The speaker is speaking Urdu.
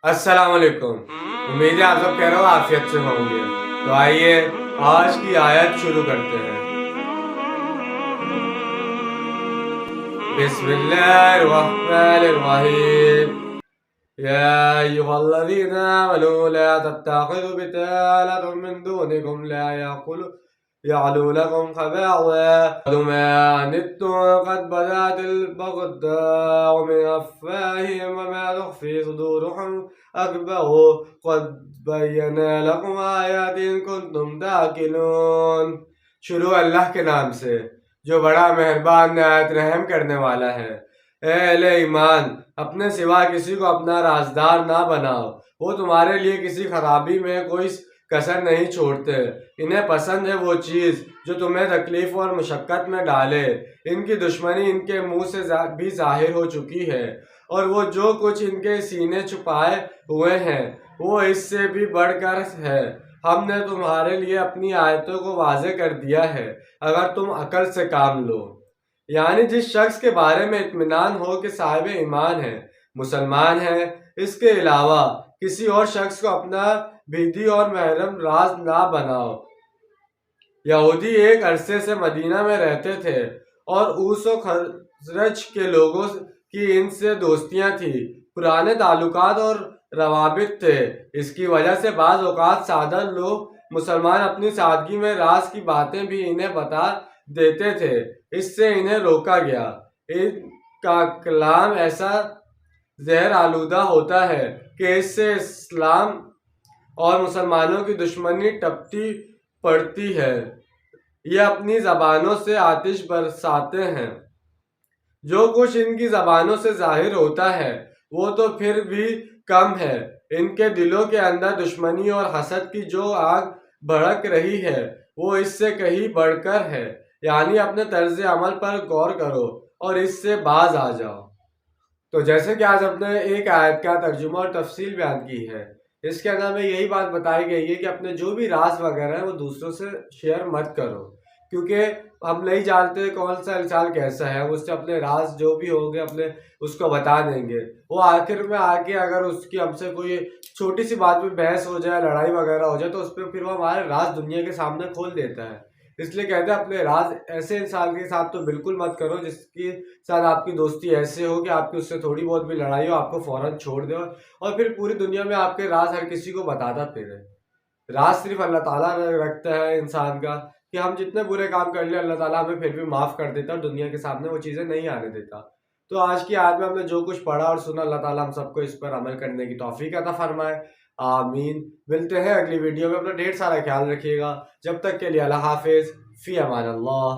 السلام علیکم. امید ہے آپ سب کہہ رہے ہو عافیت سے ہوں گے. تو آئیے آج کی آیت شروع کرتے ہیں. بسم اللہ الرحمن الرحیم. يا أيها الذين آمنوا لا تتخذوا بطانة من دونكم لا يعلونكم خبالا ودوا ما عنتم قد بدات البغضاء من أفواههم وما تخفي صدورهم أكبر قد بينا لكم آيات إن كنتم تعقلون. شروع اللہ کے نام سے جو بڑا مہربان نہایت رحم کرنے والا ہے. اے اہل ایمان، اپنے سوا کسی کو اپنا رازدار نہ بناؤ. وہ تمہارے لیے کسی خرابی میں کوئی کسر نہیں چھوڑتے. انہیں پسند ہے وہ چیز جو تمہیں تکلیف اور مشقت میں ڈالے. ان کی دشمنی ان کے منہ سے بھی ظاہر ہو چکی ہے، اور وہ جو کچھ ان کے سینے چھپائے ہوئے ہیں وہ اس سے بھی بڑھ کر ہے. ہم نے تمہارے لیے اپنی آیتوں کو واضح کر دیا ہے اگر تم عقل سے کام لو. یعنی جس شخص کے بارے میں اطمینان ہو کہ صاحب ایمان ہے، مسلمان ہے، اس کے علاوہ کسی اور شخص کو اپنا بیدی اور محرم راز نہ بناؤ. یہودی ایک عرصے سے مدینہ میں رہتے تھے اور اوس و خزرج کے لوگوں کی ان سے دوستیاں تھیں، پرانے تعلقات اور روابط تھے. اس کی وجہ سے بعض اوقات سادہ لوگ مسلمان اپنی سادگی میں راز کی باتیں بھی انہیں بتا دیتے تھے. اس سے انہیں روکا گیا. ان کا کلام ایسا زہر آلودہ ہوتا ہے کہ اس سے اسلام اور مسلمانوں کی دشمنی ٹپتی پڑتی ہے. یہ اپنی زبانوں سے آتش برساتے ہیں. جو کچھ ان کی زبانوں سے ظاہر ہوتا ہے وہ تو پھر بھی کم ہے. ان کے دلوں کے اندر دشمنی اور حسد کی جو آگ بھڑک رہی ہے وہ اس سے کہیں بڑھ کر ہے. یعنی اپنے طرز عمل پر غور کرو اور اس سے باز آ جاؤ. تو جیسے کہ آج ہم نے ایک آیت کا ترجمہ اور تفصیل بیان کی ہے، اس کے اندر میں یہی بات بتائی گئی ہے کہ اپنے جو بھی راز وغیرہ ہیں وہ دوسروں سے شیئر مت کرو، کیونکہ ہم نہیں جانتے کون سا انسان کیسا ہے. اس سے اپنے راز جو بھی ہوں گے اپنے اس کو بتا دیں گے. وہ آخر میں آ کے اگر اس کی ہم سے کوئی چھوٹی سی بات پہ بحث ہو جائے، لڑائی وغیرہ ہو جائے، تو اس پہ پھر وہ ہمارے راز دنیا کے سامنے کھول دیتا ہے. اس لیے کہتے ہیں اپنے راز ایسے انسان کے ساتھ تو بالکل مت کرو جس کے ساتھ آپ کی دوستی ایسے ہو کہ آپ کی اس سے تھوڑی بہت بھی لڑائی ہو آپ کو فوراً چھوڑ دے اور پھر پوری دنیا میں آپ کے راز ہر کسی کو بتاتا پھرے. راز صرف اللہ تعالیٰ رکھتا ہے انسان کا، کہ ہم جتنے برے کام کر لیں اللہ تعالیٰ ہمیں پھر بھی معاف کر دیتا اور دنیا کے سامنے وہ چیزیں نہیں آنے دیتا. تو آج کی آیت میں ہم نے جو کچھ پڑھا اور سنا، اللہ تعالیٰ ہم سب کو اس پر عمل کرنے کی توفیق عطا فرمائے. آمین. ملتے ہیں اگلی ویڈیو میں. اپنا ڈھیر سارا خیال رکھیے گا. جب تک کے لیے اللہ حافظ. فی امان اللہ.